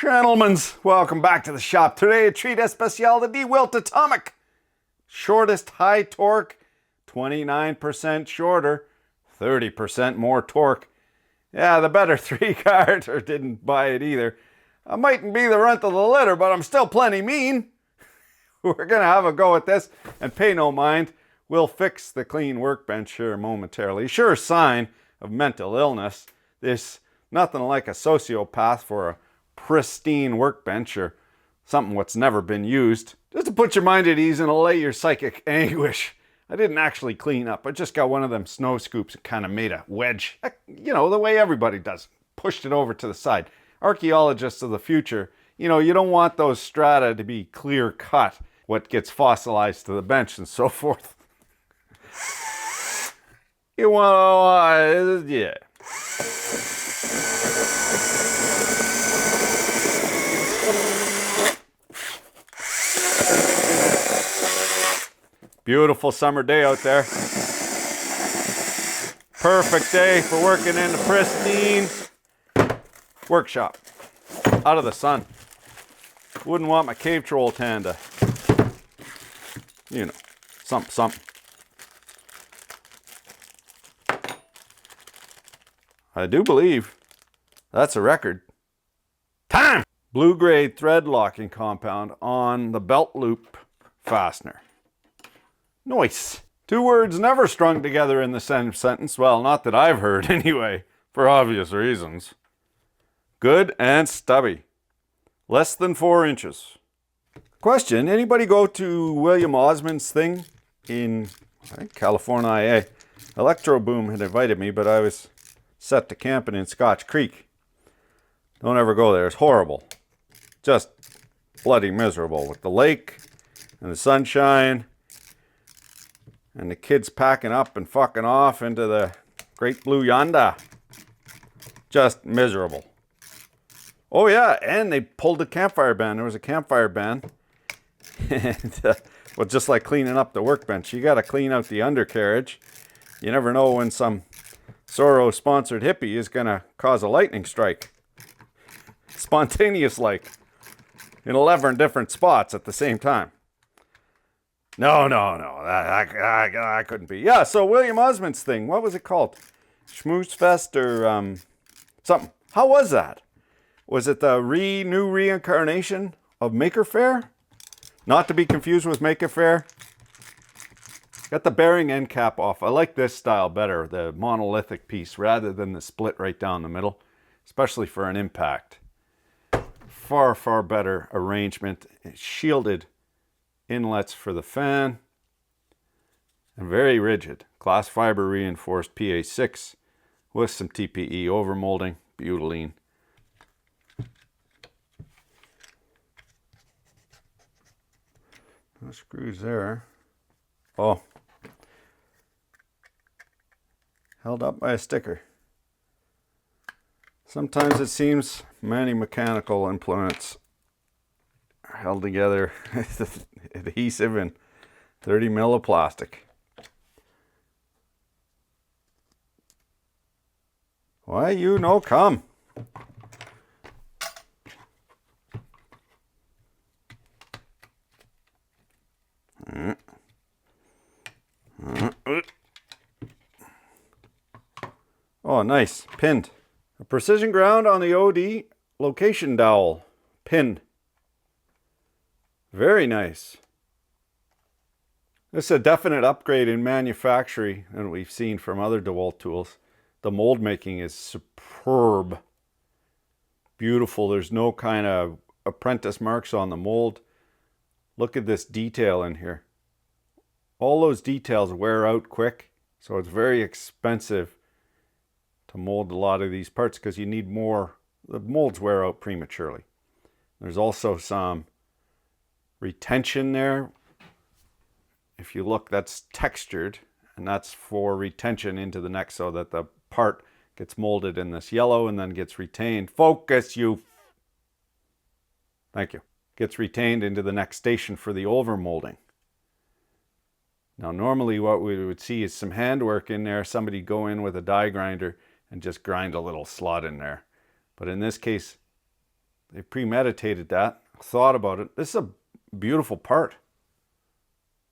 Gentlemen, welcome back to the shop. Today a treat especial, the DeWalt Atomic. Shortest high torque, 29% shorter, 30% more torque. Yeah, the better 3 card, or didn't buy it either. I mightn't be the runt of the litter, but I'm still plenty mean. We're gonna have a go at this and pay no mind. We'll fix the clean workbench here momentarily. Sure sign of mental illness. This nothing like a sociopath for a pristine workbench or something what's never been used. Just to put your mind at ease and allay your psychic anguish. I didn't actually clean up. I just got one of them snow scoops and kind of made a wedge. You know, the way everybody does. Pushed it over to the side. Archaeologists of the future, you know, you don't want those strata to be clear cut. What gets fossilized to the bench and so forth. You want, yeah. Beautiful summer day out there. Perfect day for working in the pristine workshop. Out of the sun. Wouldn't want my cave troll tan to, you know, something. I do believe that's a record. Time! Blue grade thread locking compound on the belt loop fastener. Nice. 2 words never strung together in the same sentence. Well, not that I've heard anyway, for obvious reasons. Good and stubby. Less than 4 inches. Question, anybody go to William Osmond's thing in, I think, California, IA? Electro Boom had invited me, but I was set to camping in Scotch Creek. Don't ever go there, it's horrible. Just bloody miserable with the lake and the sunshine and the kids packing up and fucking off into the great blue yonder. Just miserable. Oh yeah, and they pulled a campfire ban. There was a campfire ban. And, well, just like cleaning up the workbench, you got to clean out the undercarriage. You never know when some Soros-sponsored hippie is going to cause a lightning strike. Spontaneous like. In 11 different spots at the same time. No, that couldn't be. Yeah, so William Osmond's thing, what was it called? Schmooze Fest or something. How was that? Was it the new reincarnation of Maker Faire? Not to be confused with Maker Faire. Got the bearing end cap off. I like this style better, the monolithic piece, rather than the split right down the middle, especially for an impact. Far, far better arrangement. Shielded inlets for the fan. And very rigid. Glass fiber reinforced PA6 with some TPE overmolding. Butylene. No screws there. Oh. Held up by a sticker. Sometimes it seems many mechanical implements are held together with adhesive and 30 mil of plastic. Why you no come? Oh, nice. Pinned. A precision ground on the OD location dowel. Pinned. Very nice. This is a definite upgrade in manufacturing than we've seen from other DeWalt tools. The mold making is superb. Beautiful. There's no kind of apprentice marks on the mold. Look at this detail in here. All those details wear out quick, so it's very expensive to mold a lot of these parts because you need more. The molds wear out prematurely. There's also some retention there. If you look, that's textured, and that's for retention into the neck so that the part gets molded in this yellow and then gets retained. Focus, you. Thank you. Gets retained into the next station for the overmolding. Now, normally what we would see is some handwork in there. Somebody go in with a die grinder and just grind a little slot in there. But in this case, They premeditated that, thought about it. This is a beautiful part.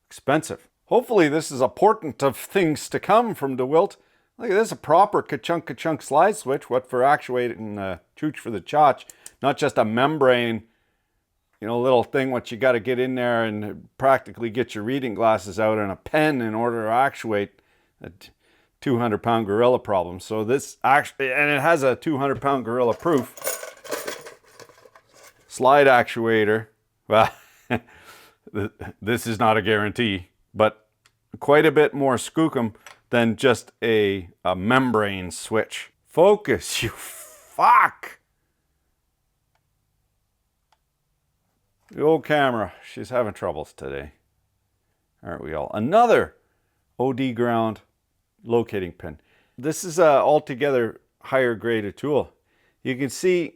Expensive. Hopefully this is a portent of things to come from DeWalt. Look at this, a proper ka-chunk slide switch. What for actuating the chooch for the chotch. Not just a membrane, you know, little thing what you got to get in there and practically get your reading glasses out and a pen in order to actuate a 200-pound gorilla problem. So this actually, and it has a 200-pound gorilla proof slide actuator. Well, this is not a guarantee, but quite a bit more skookum than just a membrane switch. Focus, you fuck! The old camera, she's having troubles today. Aren't we all? Another OD ground locating pin. This is a altogether higher graded tool. You can see,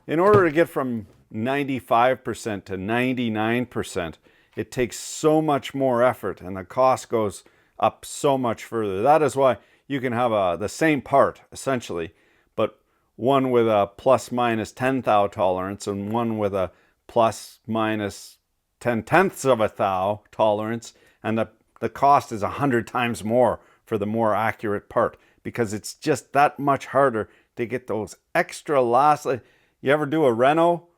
in order to get from 95% to 99%, it takes so much more effort and the cost goes up so much further. That is why you can have the same part, essentially, but one with a plus minus 10 thou tolerance and one with a plus minus 10/10ths of a thou tolerance, and the cost is 100 times more for the more accurate part, because it's just that much harder to get those extra last. You ever do a reno?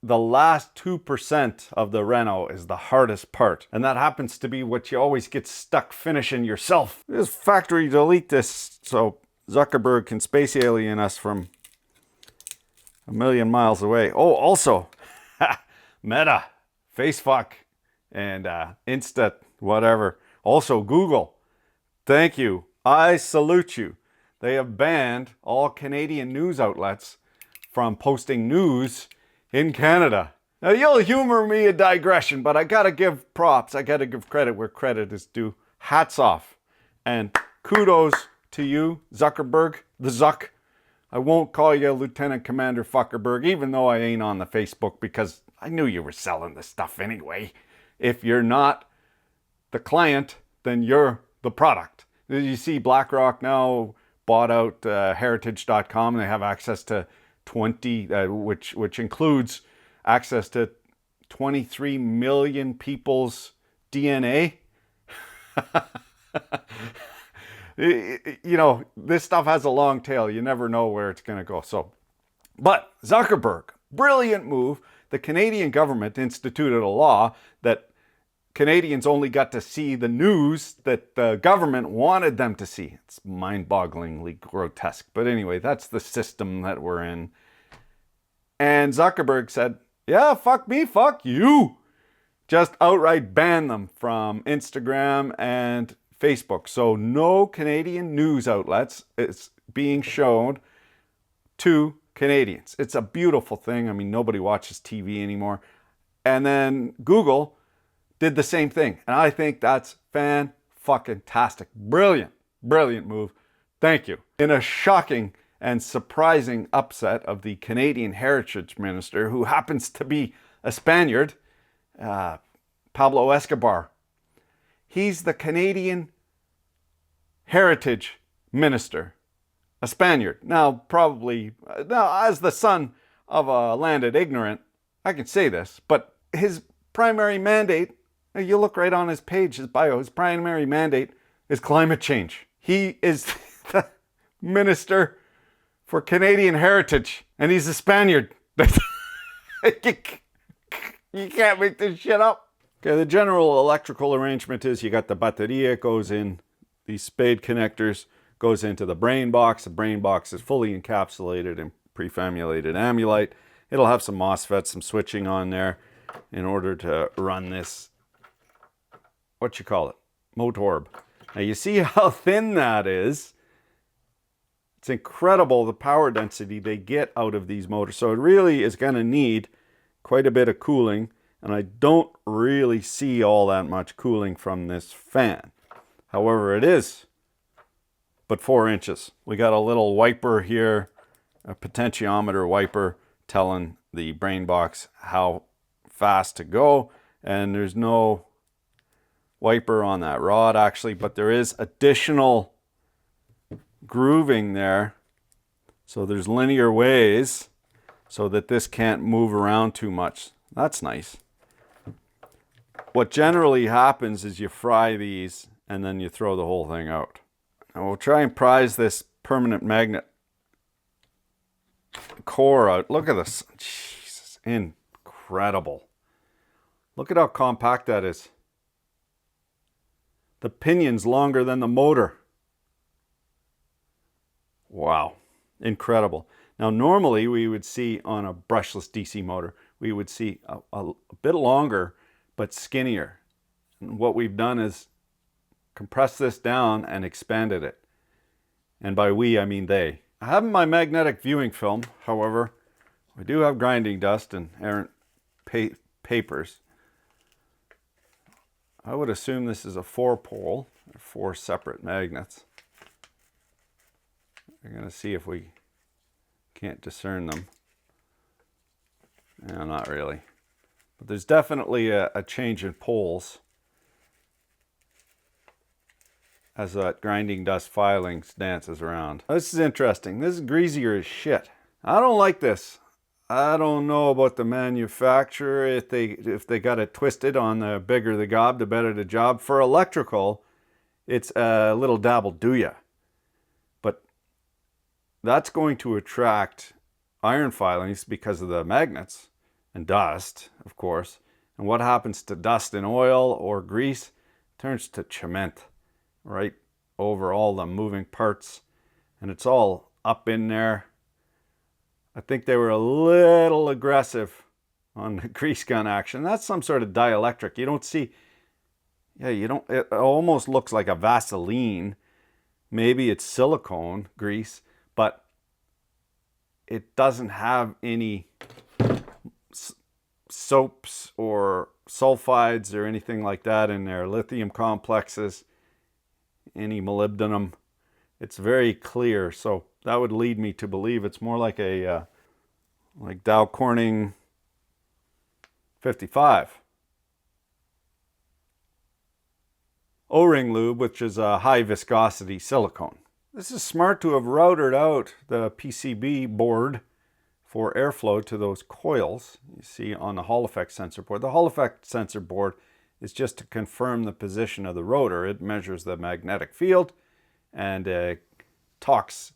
The last 2% of the reno is the hardest part, and that happens to be what you always get stuck finishing yourself. This factory delete this so Zuckerberg can space alien us from a million miles away. Oh, also, Meta, Facefuck, and Insta, whatever. Also Google, thank you. I salute you. They have banned all Canadian news outlets from posting news in Canada. Now you'll humor me a digression, but I gotta give props. I gotta give credit where credit is due. Hats off. And kudos to you, Zuckerberg, the Zuck. I won't call you Lieutenant Commander Fuckerberg, even though I ain't on the Facebook, because I knew you were selling this stuff anyway. If you're not the client, then you're the product. You see BlackRock now bought out heritage.com. They have access to 20, which includes access to 23 million people's DNA. You know, this stuff has a long tail. You never know where it's going to go. So, but Zuckerberg, brilliant move. The Canadian government instituted a law that Canadians only got to see the news that the government wanted them to see. It's mind-bogglingly grotesque. But anyway, that's the system that we're in. And Zuckerberg said, yeah, fuck me, fuck you. Just outright ban them from Instagram and Facebook. So no Canadian news outlets is being shown to Canadians. It's a beautiful thing. I mean, nobody watches TV anymore. And then Google did the same thing. And I think that's fan-fucking-tastic. Brilliant, brilliant move. Thank you. In a shocking and surprising upset of the Canadian Heritage Minister, who happens to be a Spaniard, Pablo Escobar. He's the Canadian Heritage Minister, a Spaniard. Now, probably, now, as the son of a landed ignorant, I can say this, but his primary mandate, you look right on his page, his bio, his primary mandate is climate change. He is the Minister for Canadian Heritage, and he's a Spaniard. You can't make this shit up. Okay, the general electrical arrangement is you got the bateria, it goes in these spade connectors, goes into the brain box. The brain box is fully encapsulated in prefamulated amulite. It'll have some MOSFETs, some switching on there in order to run this, what you call it, motorb. Now you see how thin that is. It's incredible the power density they get out of these motors. So it really is going to need quite a bit of cooling, and I don't really see all that much cooling from this fan. However, it is but 4 inches. We got a little wiper here, a potentiometer wiper telling the brain box how fast to go, and there's no wiper on that rod actually, but there is additional grooving there. So there's linear ways so that this can't move around too much. That's nice. What generally happens is you fry these and then you throw the whole thing out. Now we'll try and prise this permanent magnet core out. Look at this. Jesus, incredible. Look at how compact that is. The pinion's longer than the motor. Wow, incredible. Now normally we would see on a brushless DC motor, we would see a bit longer but skinnier. And what we've done is compressed this down and expanded it. And by we, I mean they. I have my magnetic viewing film, however, we do have grinding dust and errant papers. I would assume this is a 4-pole, 4 separate magnets. We're going to see if we can't discern them. No, not really. But there's definitely a change in poles as that grinding dust filings dances around. This is interesting. This is greasier as shit. I don't like this. I don't know about the manufacturer, if they got it twisted on the bigger the gob, the better the job. For electrical, it's a little dabble do ya. But that's going to attract iron filings because of the magnets and dust, of course. And what happens to dust in oil or grease? Turns to cement right over all the moving parts. And it's all up in there. I think they were a little aggressive on the grease gun action. That's some sort of dielectric. You don't see, it almost looks like a Vaseline. Maybe it's silicone grease, but it doesn't have any soaps or sulfides or anything like that in there. Lithium complexes, any molybdenum. It's very clear, so that would lead me to believe it's more like a like Dow Corning 55. O-ring lube, which is a high viscosity silicone. This is smart to have routed out the PCB board for airflow to those coils you see on the Hall effect sensor board. The Hall effect sensor board is just to confirm the position of the rotor. It measures the magnetic field and talks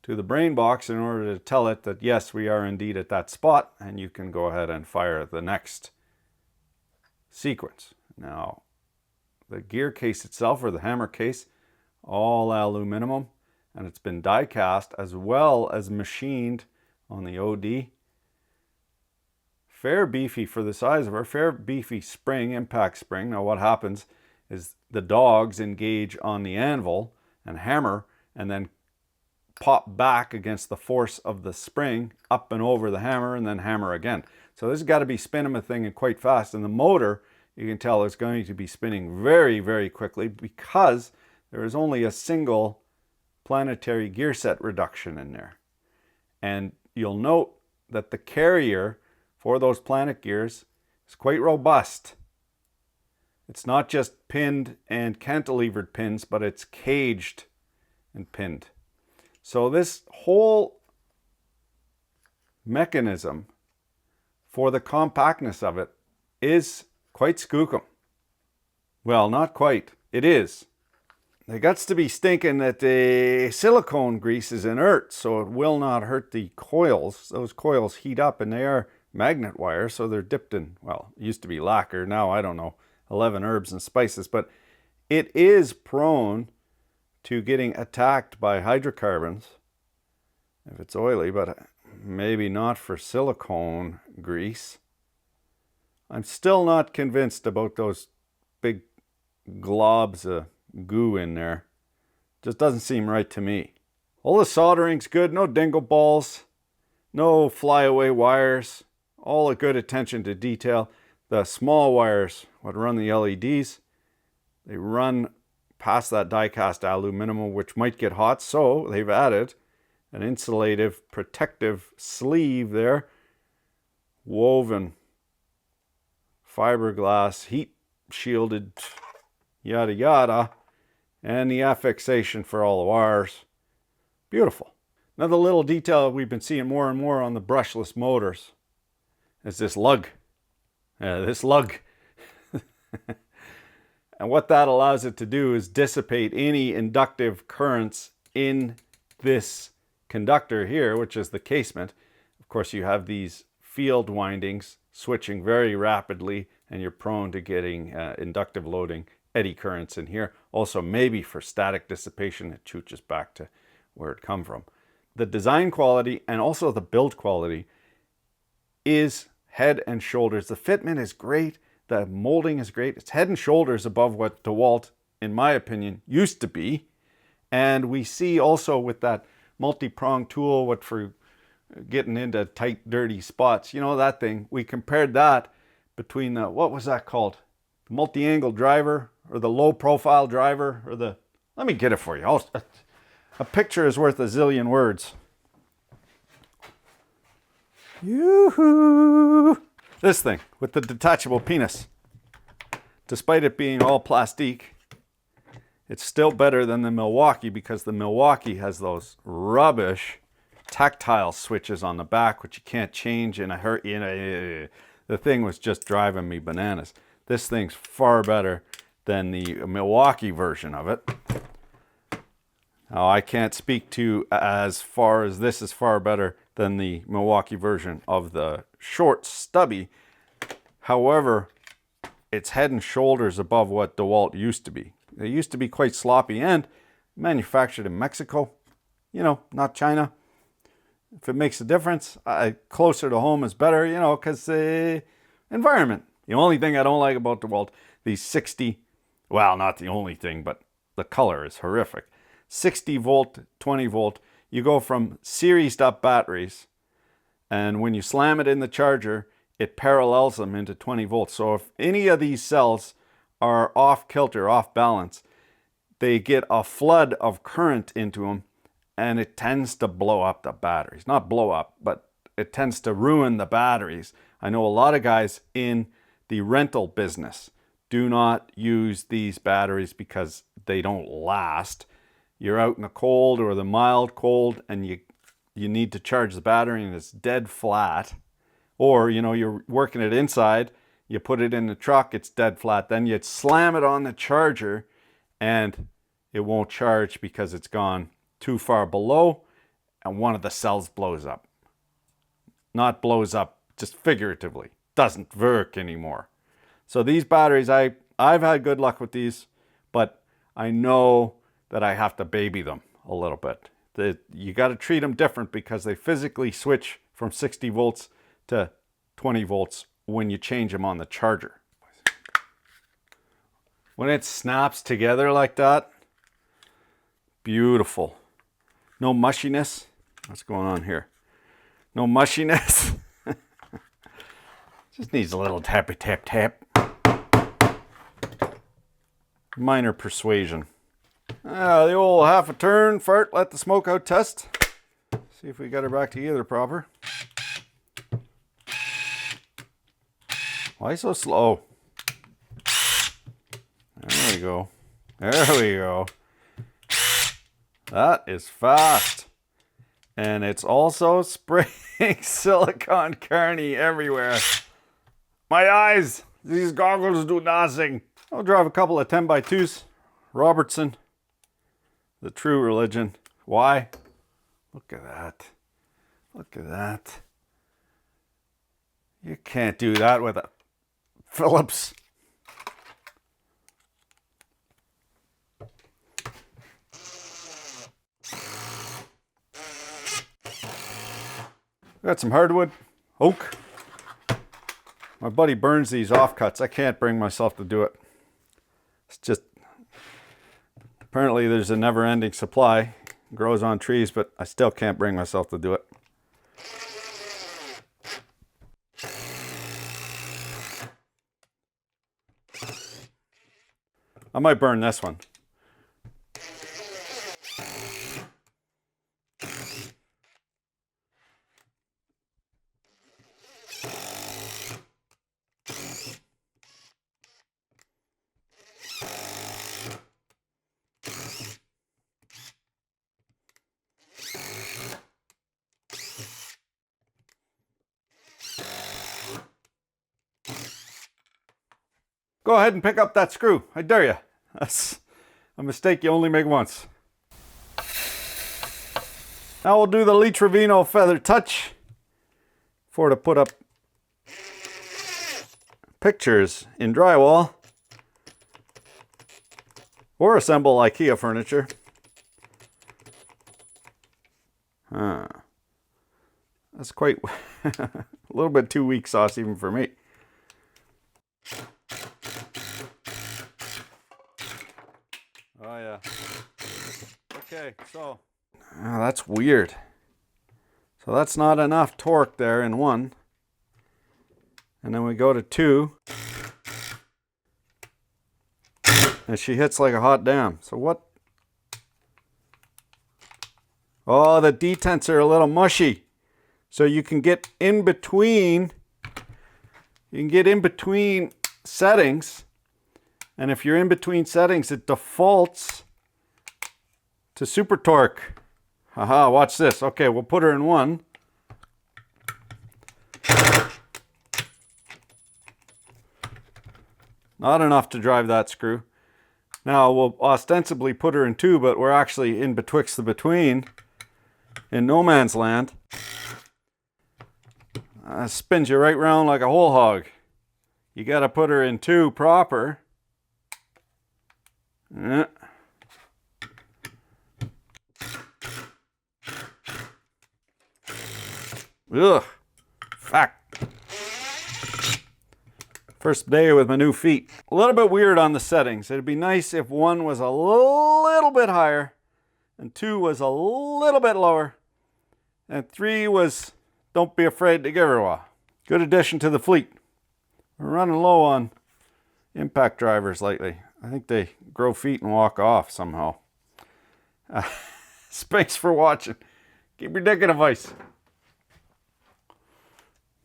to the brain box in order to tell it that yes, we are indeed at that spot, and you can go ahead and fire the next sequence. Now, the gear case itself, or the hammer case, all aluminum, and it's been die cast as well as machined on the OD. Fair beefy for the size of her, fair beefy spring, impact spring. Now what happens is the dogs engage on the anvil and hammer and then pop back against the force of the spring up and over the hammer and then hammer again. So this has got to be spinning a thing and quite fast. And the motor, you can tell, is going to be spinning very, very quickly because there is only a single planetary gear set reduction in there. And you'll note that the carrier for those planet gears is quite robust. It's not just pinned and cantilevered pins, but it's caged and pinned. So this whole mechanism for the compactness of it is quite skookum. Well, not quite. It is. They got to be stinking that the silicone grease is inert, so it will not hurt the coils. Those coils heat up, and they are magnet wire, so they're dipped in, well, it used to be lacquer, now I don't know, 11 herbs and spices, but it is prone to getting attacked by hydrocarbons if it's oily, but maybe not for silicone grease. I'm still not convinced about those big globs of goo in there. Just doesn't seem right to me. All the soldering's good, no dingle balls, no flyaway wires, all a good attention to detail. The small wires, what run the LEDs, they run past that die-cast aluminum, which might get hot, so they've added an insulative protective sleeve there, woven fiberglass, heat shielded, yada yada, and the affixation for all the wires. Beautiful. Another little detail we've been seeing more and more on the brushless motors is this lug. This lug. And what that allows it to do is dissipate any inductive currents in this conductor here, which is the casement. Of course, you have these field windings switching very rapidly, and you're prone to getting inductive loading, eddy currents in here. Also, maybe for static dissipation, it chooches back to where it come from. The design quality and also the build quality is head and shoulders. The fitment is great. The molding is great. It's head and shoulders above what DeWalt, in my opinion, used to be. And we see also with that multi-prong tool, what for getting into tight, dirty spots, you know, that thing. We compared that between the, what was that called? The multi-angle driver or the low profile driver or the, let me get it for you. A picture is worth a zillion words. Yoo-hoo! This thing with the detachable penis. Despite it being all plastic, it's still better than the Milwaukee because the Milwaukee has those rubbish tactile switches on the back, which you can't change in a hurry. The thing was just driving me bananas. This thing's far better than the Milwaukee version of it. Now, I can't speak to as far as this is far better than the Milwaukee version of the short Stubby. However, it's head and shoulders above what DeWalt used to be. They used to be quite sloppy and manufactured in Mexico, you know, not China. If it makes a difference, closer to home is better, you know, because environment. The only thing I don't like about DeWalt, these 60, well, not the only thing, but the color is horrific. 60 volt, 20 volt. You go from seriesed up batteries, and when you slam it in the charger, it parallels them into 20 volts. So if any of these cells are off kilter, off balance, they get a flood of current into them, and it tends to blow up the batteries. Not blow up, but it tends to ruin the batteries. I know a lot of guys in the rental business do not use these batteries because they don't last. You're out in the cold or the mild cold and you need to charge the battery and it's dead flat. Or, you know, you're working it inside, you put it in the truck, it's dead flat. Then you slam it on the charger and it won't charge because it's gone too far below and one of the cells blows up. Not blows up, just figuratively. Doesn't work anymore. So these batteries, I've had good luck with these, but I know that I have to baby them a little bit. You got to treat them different because they physically switch from 60 volts to 20 volts when you change them on the charger. When it snaps together like that, beautiful. No mushiness. What's going on here? No mushiness. Just needs a little tappy tap tap. Minor persuasion. The old half a turn, fart, let the smoke out test. See if we got her back together proper. Why so slow? There we go. There we go. That is fast. And it's also spraying silicone carney everywhere. My eyes! These goggles do nothing. I'll drive a couple of 10x2s. Robertson. The true religion. Why? Look at that. Look at that. You can't do that with a Phillips. Got some hardwood, oak. My buddy burns these offcuts. I can't bring myself to do it. It's just, apparently there's a never-ending supply. It grows on trees, but I still can't bring myself to do it. I might burn this one. Go ahead and pick up that screw. I dare you. That's a mistake you only make once. Now we'll do the Lee Trevino feather touch to put up pictures in drywall or assemble IKEA furniture. That's quite a little bit too weak sauce even for me. Oh yeah. Okay, so that's weird. So that's not enough torque there in 1. And then we go to 2. And she hits like a hot damn. So what? Oh, the detents are a little mushy. So you can get in between. You can get in between settings. And if you're in between settings, it defaults to super torque. Haha, watch this. Okay, we'll put her in 1. Not enough to drive that screw. Now we'll ostensibly put her in 2, but we're actually in betwixt the between, in no man's land. Spins you right round like a whole hog. You gotta put her in 2 proper. Ugh. Fuck. First day with my new feet. A little bit weird on the settings. It'd be nice if 1 was a little bit higher and 2 was a little bit lower and 3 was don't be afraid to give her a while. Good addition to the fleet. We're running low on impact drivers lately. I think they grow feet and walk off somehow. Thanks for watching. Keep your dick in a vice.